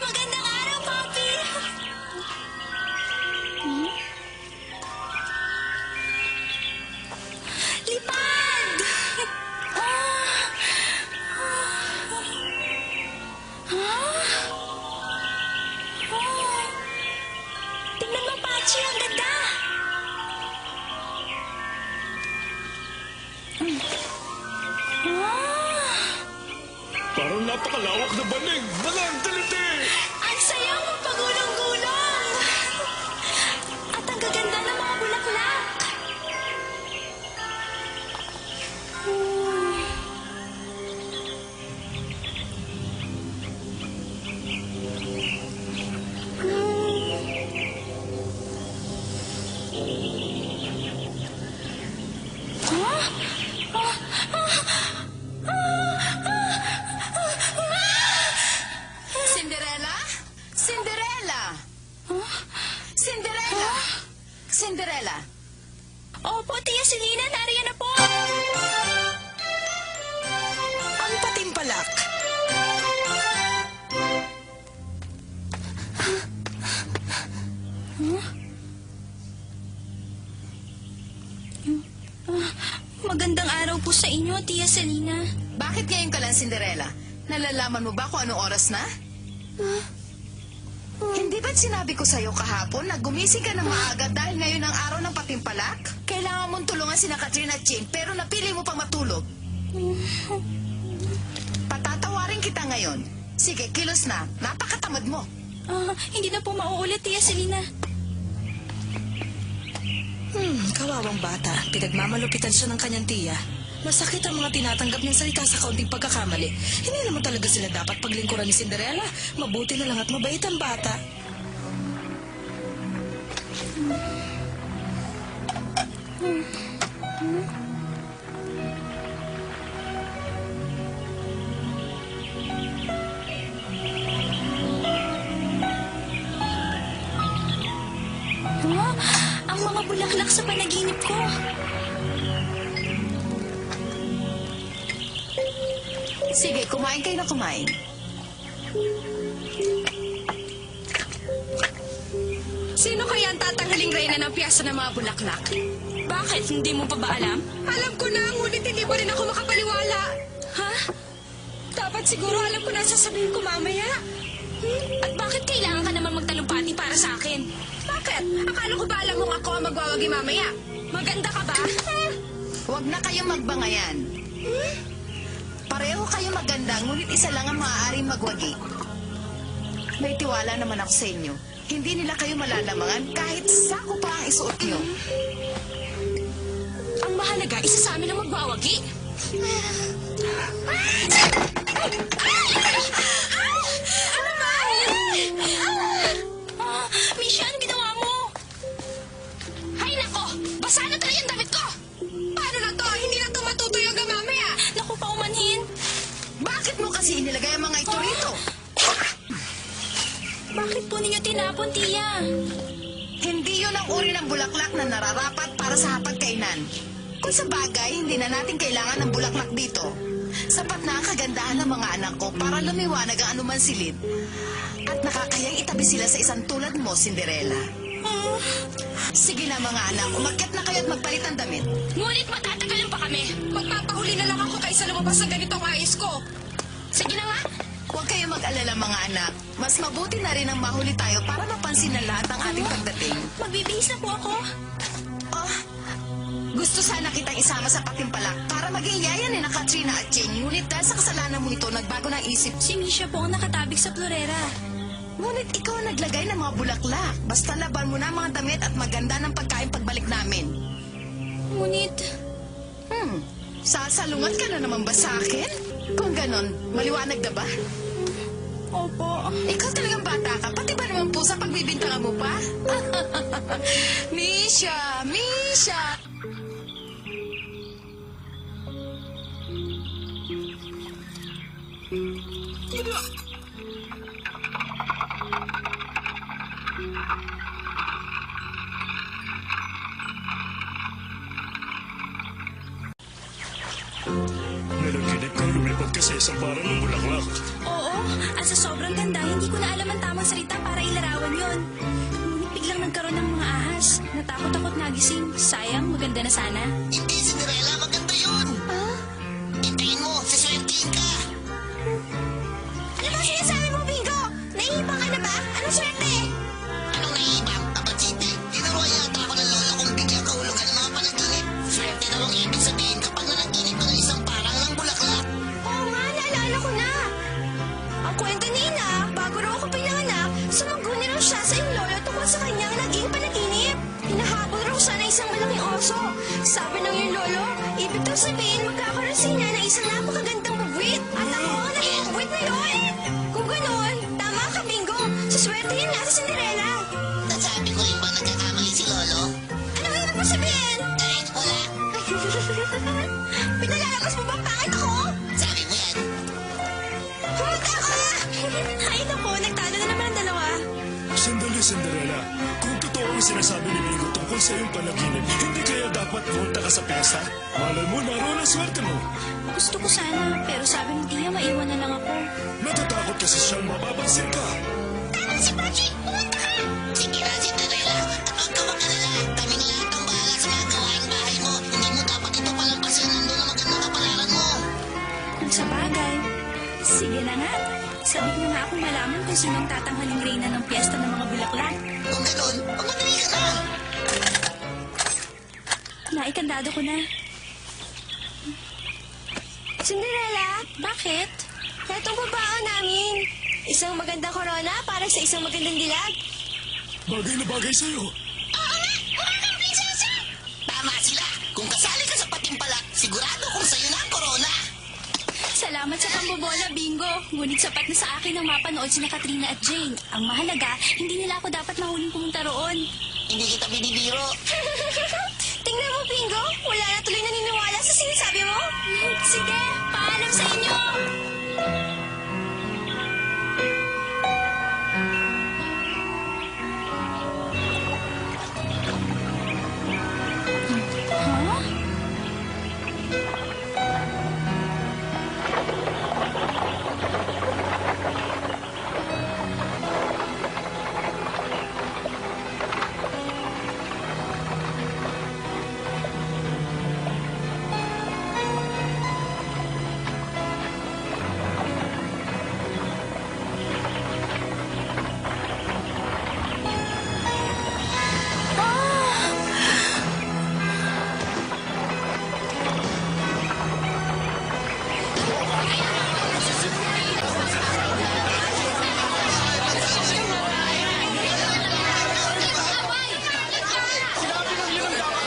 Magandang araw, Poppy! Hmm? Lipad! Ah! Oh! Tingnan mo, Pachi, ang ganda! Parang napakalawak na banig. Malang taliti! Ang saya mo pagulong-gulong! At ang gaganda ng mga bulaklak! Cinderella? Cinderella! Cinderella! Cinderella! Opo, Tia Selena, nariyan na po! Ang patimpalak! Magandang araw po sa inyo, Tia Selena. Bakit ngayon ka lang, Cinderella? Nalalaman mo ba kung anong oras na? Hindi ba't sinabi ko sa'yo kahapon na gumising ka ng maaga dahil ngayon ang araw ng patimpalak? Kailangan mong tulungan sina Katrina at Ching pero napili mo pang matulog. Patatawarin kita ngayon. Sige, kilos na. Napakatamad mo. Hindi na po mauulit, Tia Selena. Kawawang bata. Pinagmamalupitan siya ng kanyang tiya. Masakit ang mga tinatanggap niyang salita sa kaunting pagkakamali. Hindi naman talaga sila dapat paglingkuran ni Cinderella. Mabuti na lang at mabait ang bata. Ang mga bulaklak sa panaginip ko. Sige, kumain kayo na kumain. Sino kaya ang tatanghaling reyna ng piyesta ng mga bulaklak? Bakit? Hindi mo pa ba alam? Alam ko na, ngunit hindi pa rin ako makapaniwala. Ha? Dapat siguro alam ko na sasabihin ko mamaya. At bakit kailangan ka naman magtalumpati para sa akin? Bakit? Akala ko ba alam mong ako ang magwawagi mamaya? Maganda ka ba? Huwag na kayong magbangayan. Pareho kayo maganda, ngunit isa lang ang maaaring magwagi. May tiwala naman ako sa inyo. Hindi nila kayo malalamangan kahit sako pa ang isuot nyo. Ang mahalaga, isa sa amin ang magwawagi. Ano ba? Misha, ano ginawa mo? Hay nako! Basa na tayo ang damit ko! Paano na to? Hindi na to matutuyo hanggang mamaya. Naku, paumanhin. Bakit mo kasi inilagay ang mga ito rito? Bakit po ninyo tinapon, Tia? Hindi yun ang uri ng bulaklak na nararapat para sa hapagkainan. Kung sa bagay, hindi na natin kailangan ng bulaklak dito. Sapat na ang kagandahan ng mga anak ko para lumiwanag ang anuman silid. At nakakayang itabi sila sa isang tulad mo, Cinderella. Sige na mga anak, umakyat na kayo at magpalit ng damit. Ngunit matatagalan pa kami. Magpapahuli na lang ako kaysa lumabas sa ganitong ayos ko. Sige na nga. Huwag kayo mag-alala mga anak. Mas mabuti na rin ang mahuli tayo para mapansin ng lahat ang ating pagdating. Magbibihis na po ako. Oh, gusto sana kitang isama sa patimpalak para maging yaya ni na Katrina at Jane. Ngunit dahil sa kasalanan mo ito, nagbago ng isip. Si Misha po ang nakatabig sa florera. Ngunit ikaw ang naglagay ng mga bulaklak. Basta laban mo na ang mga damit at maganda ng pagkain pagbalik namin. Ngunit, Sasalungat ka na naman ba sa akin? Kung ganon, maliwanag na ba? opo. Ikaw talagang bata ka, pati ba naman po sa pagbibintangan mo pa? Misha! Misha! Nalaginip kang lumipad ka ka sa isang parang ng bulaklak. Oo, at sa sobrang ganda, hindi ko na alam ang tamang salita para ilarawan yon. Ngunit biglang nagkaroon ng mga ahas. Natakot-takot nagising. Sayang, maganda na sana. Hindi, Cinderella. Maganda yun. Hintayin mo. Siswertihin ka. Ano ba sinasabi mo, Bingo? Naiibang ka na ba? Anong swerte? Anong naiibang? Abachite, tinuruan yata ako ng lolo kong bigyan kahulugan ng mga panaginip. Swerte daw ang ibig sabihin kapag nanaginip ka ng isang parang ng bulaklak. Oo nga, naalala ko na. Ang kwento ni Ina, bago raw ako pinanganak, sumanguni raw siya sa iyong lolo tungkol sa kanyang naging panaginip. Hinahabol raw siya ng isang malaking oso. Sabi ng iyong lolo, ibig daw sabihin magkakaroon siya ng isang napakagandang buwit. At ako ang naging buwit na yun. Kung ganoon, tama ka, Bingo. Suswertehin nga si Cinderella. Nasabi ko rin ba nagkakamali si lolo? Anong ibig mo sabihin? Kahit wala. Pinalalabas mo bang pangit ako? Sabi mo yan. Humunta ka! Ay, naku, nagtalo na naman ang dalawa. Sandali, Cinderella. Kung totoo ang sinasabi ni Bingo tungkol sa iyong panaginip, hindi kaya dapat pumunta ka sa piyesta? Malay mo, naroon ang swerte mo. Gusto ko sana, pero sabi ng tiya, maiwan na lang ako. Natatakot kasi siyang mapapansin ka. Tama si Pachi! Pumunta ka! Sige na, Cinderella. At huwag ka mag-alala. Kaming lahat ang bahala sa mga gawaing bahay mo. Hindi mo dapat ito palampasin nandun ang magandang kapalaran mo. Kung sa bagay, sige na nga. Sabik na nga akong malaman kung sinong tatanghaling reyna ng piyesta ng mga bulaklak. Kung ganun, magmadali ka na. Naikandado ko na. Cinderella, Bakit? etong babaon namin. Isang magandang korona para sa isang magandang dilag. Bagay na bagay sa'yo. Tama sila. Kung kasali ka sa patimpalak, sigurado kung sa'yo na ang korona. Salamat sa pambobola, Bingo. Ngunit sapat na sa akin ang mapanood sina Katrina at Jane. Ang mahalaga, hindi nila ako dapat mahuling pumunta roon. Hindi kita binibiro. Tingnan mo, Bingo. Wala na tuloy naniniwala sa sinasabi mo. Sige, paalam sa inyo. Huh?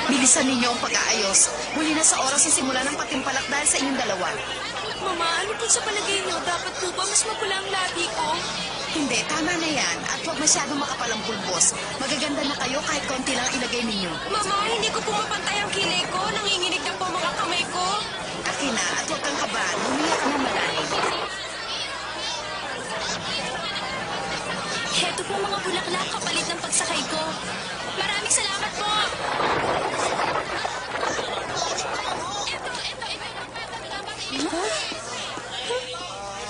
Bilisan ninyo ang pag-aayos. Huli na sa oras ang simula ng patimpalak dahil sa inyong dalawa. Mama, ano po sa palagay niyo? Dapat po ba mas mapula ang labi ko? Hindi, tama na yan. At huwag masyadong makapal ang pulbos. Magaganda na kayo kahit konti lang ang ilagay ninyo. Mama, hindi ko pumapantay ang kilay ko. Nanginginig na po mga kamay ko. Akin na at huwag kang kabahan. Humiyak ka na malalim. Heto po mga bulaklak kapalit ng pagsakay ko. Maraming salamat po!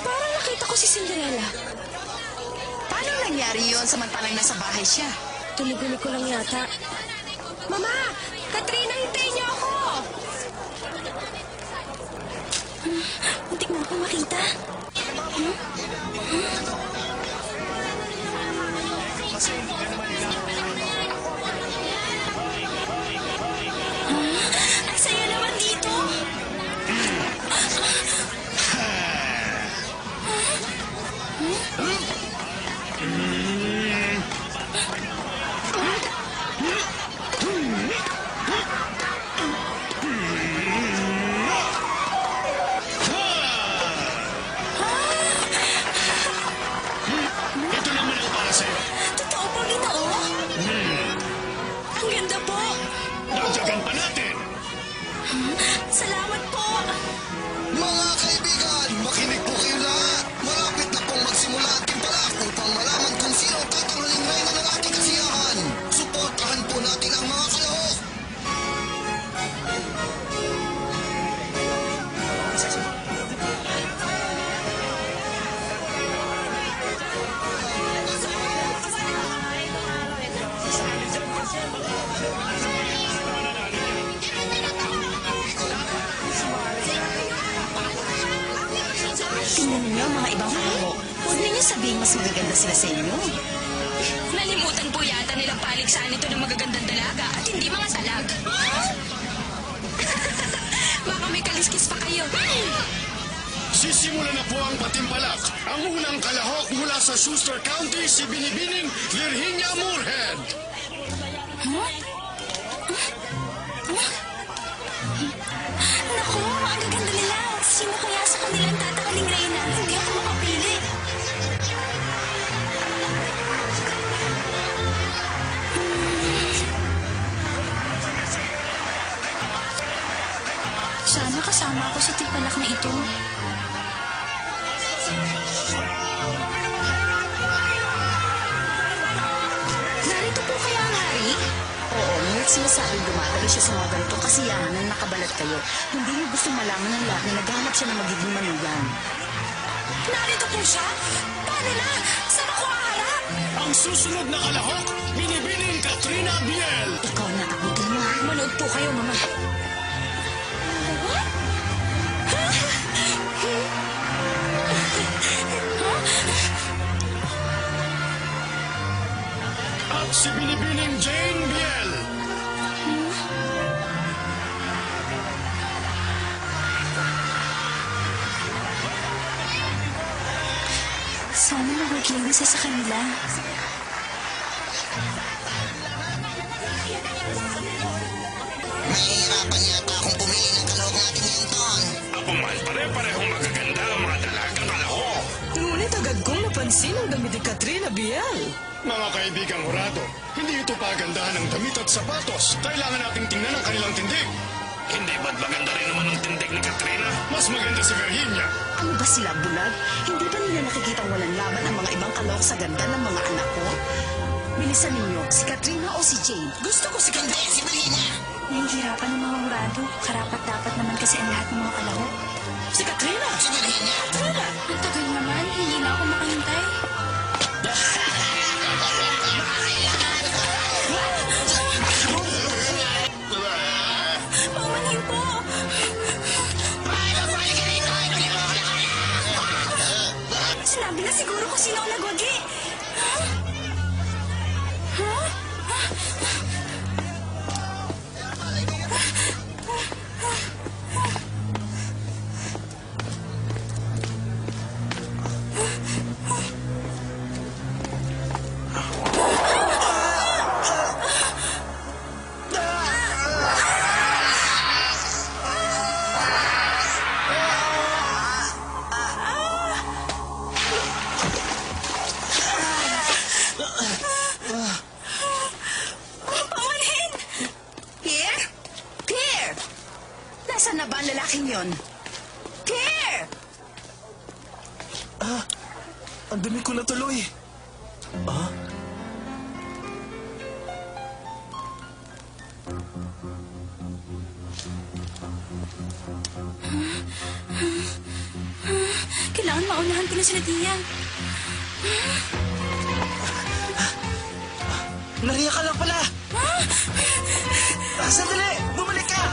Parang nakita ko si Cinderella. Paano nangyari yon samantalang nasa bahay siya? Tuloy-tuloy ko lang yata. Mama! Katrina, hintayin niyo ako! Muntik na ako makita. Ang saya naman dito. Ito naman ako para sa'yo. Totoo po, Ginoo. Tingnan ninyo ang mga ibang kalahok. Huwag ninyo sabihin mas magaganda sila sa inyo. Nalimutan po yata nilang paligsahan ito ng magagandang dalaga at hindi mga talag. Baka may kaliskis pa kayo. Sisimula na po ang patimpalak. Ang unang kalahok mula sa Schuster County, si Binibining Virginia Moorhead. Naku, ang gaganda nila. Sino kaya sa kanilang tatakaling reyna? Hindi ako makapili. Sana kasama ako sa timpalak na ito. Narito po kaya ang hari? Oo, ngunit sinasabing dumadali siya sa mga ganitong kasiyahan nang nakabalat kayo. Hindi niyo gusto malaman ng lahat na naghahanap siya ng magiging manugang. Narito po siya? Paano na? Saan ako haharap? Ang susunod na kalahok, Binibining Katrina Biel. Ikaw na, abutin mo. Manood po kayo, Mama. At si Binibining Jane Biel. Sana magiging isa sa kanila. Mahihirapan yata akong pumili ng kalahok natin ngayon, Ton. Apo man, pare-parehong magaganda ang mga dalagang kalahok. Ngunit agad kong napansin ang damit ni Katrina Biel. Mga kaibigang hurado, hindi ito pagandahan ng damit at sapatos. Kailangan nating tingnan ang kanilang tindig. Hindi ba't maganda rin naman ang tindig ni Katrina? Mas maganda si Virginia. Ano ba sila, bulag? Hindi ba nila nakikitang walang laban ang mga ibang kalahok sa ganda ng mga anak ko? Bilisan ninyo, si Katrina o si Jane? Gusto ko si Hindi, Katrina. si Virginia. Nahihirapan ng mga hurado. Karapat-dapat naman kasi ang lahat ng mga kalahok. Si Katrina. Si Virginia. Katrina. Ang tagal naman, hindi na ako makahintay. Paumanhin po! Sinabi na siguro kung sino ang nagwagi. Paumanhin! Pierre? Pierre! Nasaan na ba ang lalaking yon? Pierre! Ang dumi ko na tuloy. Ah? Kailangan maunahan ko na sila Tia. Nariya ka lang pala! Sandali! Bumalik ka!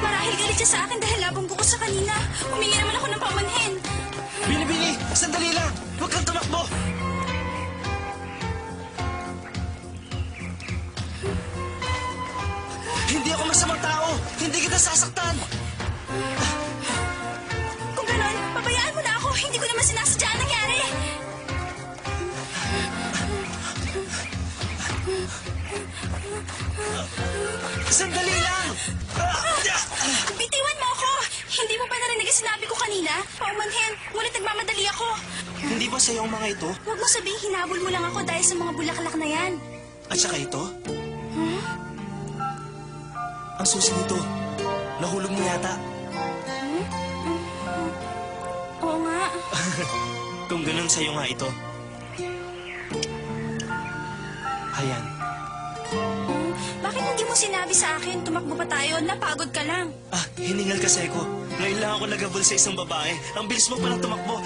Marahil galit siya sa akin dahil labong ko sa kanina. Humingi naman ako ng paumanhin. Bini-bini! Sandali lang! Huwag kang tumakbo! Hindi ako masamang tao! Hindi kita sasaktan! Kung ganon, pabayaan mo na ako. Hindi ko naman sinasadya ang nangyari. Sandali lang! Bitiwan mo ako. Hindi mo ba narinig ang sinabi ko kanina? Paumanhin, ngunit nagmamadali ako. Hindi ba sa'yo ang mga ito? Huwag mo sabihin hinabol mo lang ako dahil sa mga bulaklak na yan. At saka ito? Ang susi nito. Nahulog mo yata. Oo nga. Kung ganun sa'yo nga ito. Ayan. Bakit hindi mo sinabi sa akin? Tumakbo pa tayo. Napagod ka lang. Hiningal kasi ako. Ngayon lang ako nagabol sa isang babae. Ang bilis mo palang tumakbo.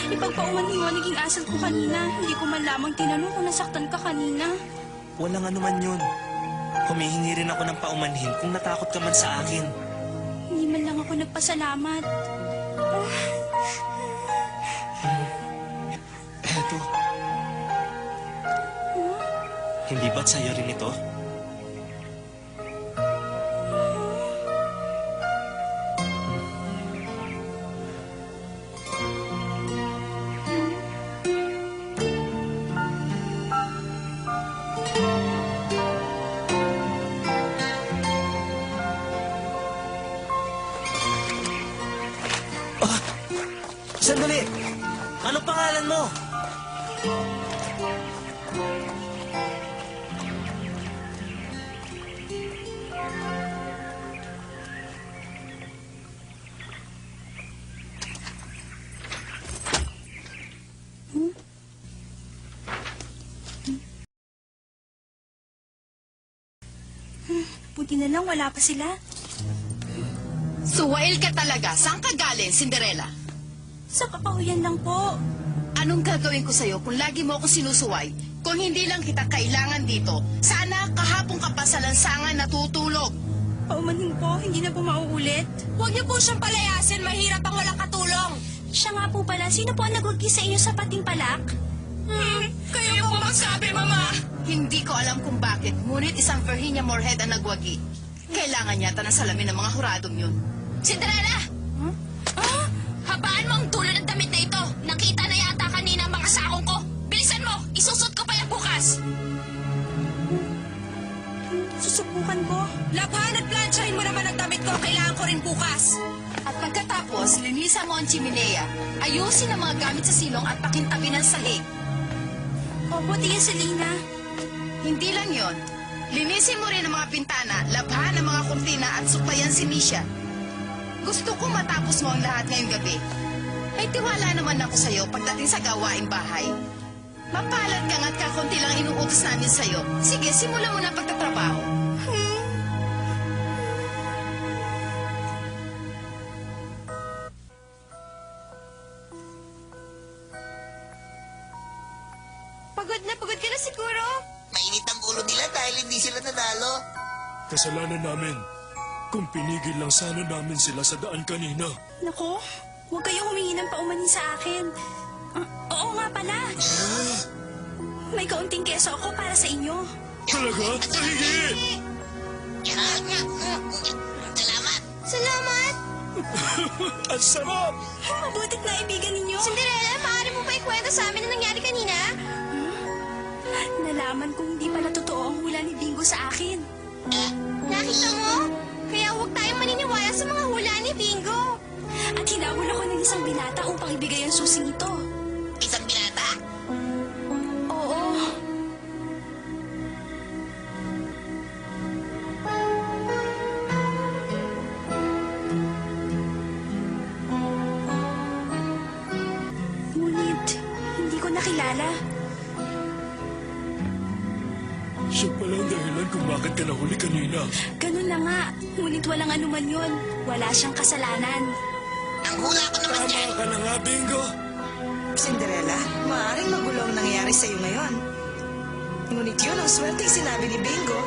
Ipagpaumanhin mo naging asal ko kanina. Hindi ko man lamang tinanong kung nasaktan ka kanina. Walang anuman yun. Humihingi rin ako ng paumanhin kung natakot ka man sa akin. Hindi man lang ako nagpasalamat. Eto. Hindi ba't sa'yo rin ito? Sandali! Anong pangalan mo? Buti na lang wala pa sila. Suwail ka talaga. Saan ka galing, Cinderella? Sa kapahuyan lang po. Anong gagawin ko sa'yo kung lagi mo akong sinusuway? Kung hindi lang kita kailangan dito, sana kahapon ka pa sa lansangan natutulog. Paumanhin po, hindi na po mauulit. Huwag niyo po siyang palayasin. Mahirap ang walang katulong. Siya nga po pala, sino po ang nagwagi sa inyo sa pating palak? Kayo po magsabi, Mama. Hindi ko alam kung bakit, ngunit isang Virginia Moorhead ang nagwagi. Kailangan yata ng salamin ng mga huradong yun. Cinderella! Habaan mo ang dulo ng damit na ito. Nakita na yata kanina ang mga sakong ko. Bilisan mo! Isusot ko pa yan bukas. Susubukan ko. Labhan at plansyahin mo naman ang damit ko. Kailangan ko rin bukas. At pagkatapos, linisan mo ang chimenea, ayusin ang mga gamit sa silong at pakintabi ng sahig. Opo, Tia Selena. Hindi lang yon. Linisin mo rin ang mga pintana, labhan ang mga kurtina at suklayan si Misha. Gusto kong matapos mo ang lahat ngayong gabi. May tiwala naman ako sa'yo pagdating sa gawaing bahay. Mapalad kang at kakunti lang inuutos namin sa'yo. Sige, simulan mo na pagtatrabaho. Pagod ka na siguro. Mainit ang ulo nila dahil hindi sila nadalo. Kasalanan namin. Kung pinigil lang sana namin sila sa daan kanina. Nako, huwag kayong humingi ng paumanhin sa akin. Oo nga pala. May kaunting keso ako para sa inyo. Talaga? Pahingi! Salamat. Salamat! Ang sarap! Mabutit na ibigan ninyo. Cinderella, maaari mo ba ikwento sa amin ang nangyari kanina? Nalaman kong hindi pala totoo ang hula ni Bingo sa akin. Nakita mo? Kaya huwag tayong maniniwala sa mga hula ni Bingo. At hinabol ako ng isang binata upang ibigay ang susing ito. Isang binata? Oo. Ngunit, hindi ko nakilala. Siya pala ang dahilan kung bakit ka nahuli kanina. Ganun na nga. Ngunit walang anuman yun. Wala siyang kasalanan. Ang hula ko naman Tama yan. ka na nga, Bingo. Cinderella, maaaring magulo ang nangyayari sa'yo ngayon. Ngunit yun ang swerteng sinabi ni Bingo.